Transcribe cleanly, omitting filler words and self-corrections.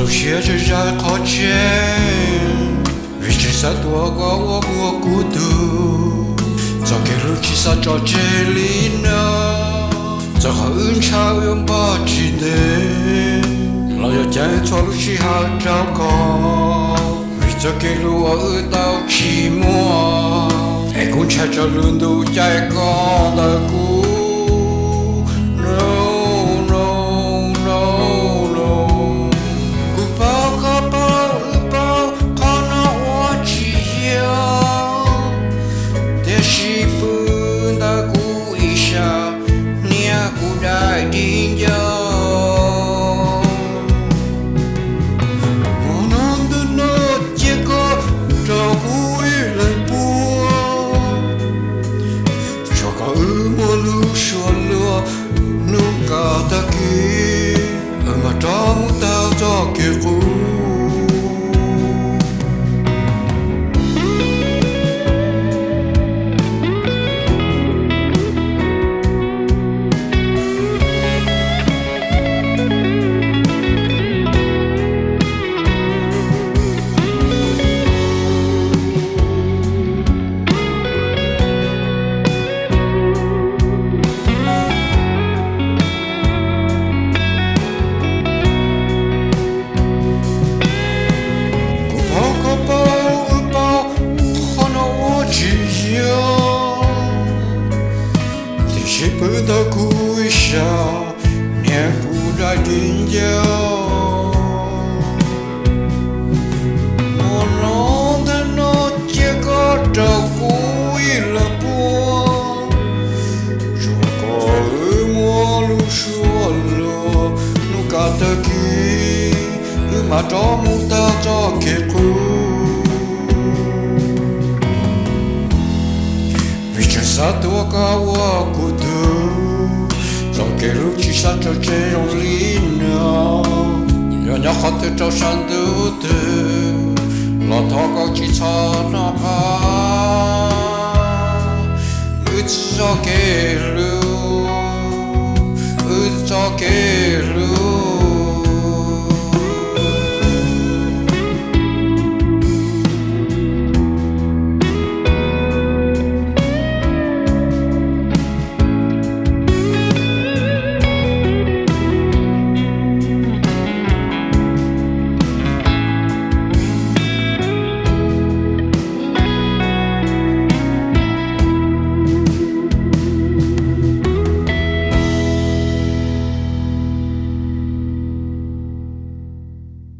路写着在靠前，为这啥多过我不孤独，早给路其实找这里呢，早好恩潮拥抱记得，老要将错路是好糟糕，为这给路我遇到寂寞，爱公差着轮都在高的谷。Taki, matamu tak zakiku. Pada ku isya, nia ku dah tinjau. Mono dano jaga ku ilapuan, joko malu sualo, nu kata ki, matamu tak zakiku. Satu kawa kudu, zongke luci saja cerolina, yang hati tersandu tu, lataka cita napa, it's okay lu.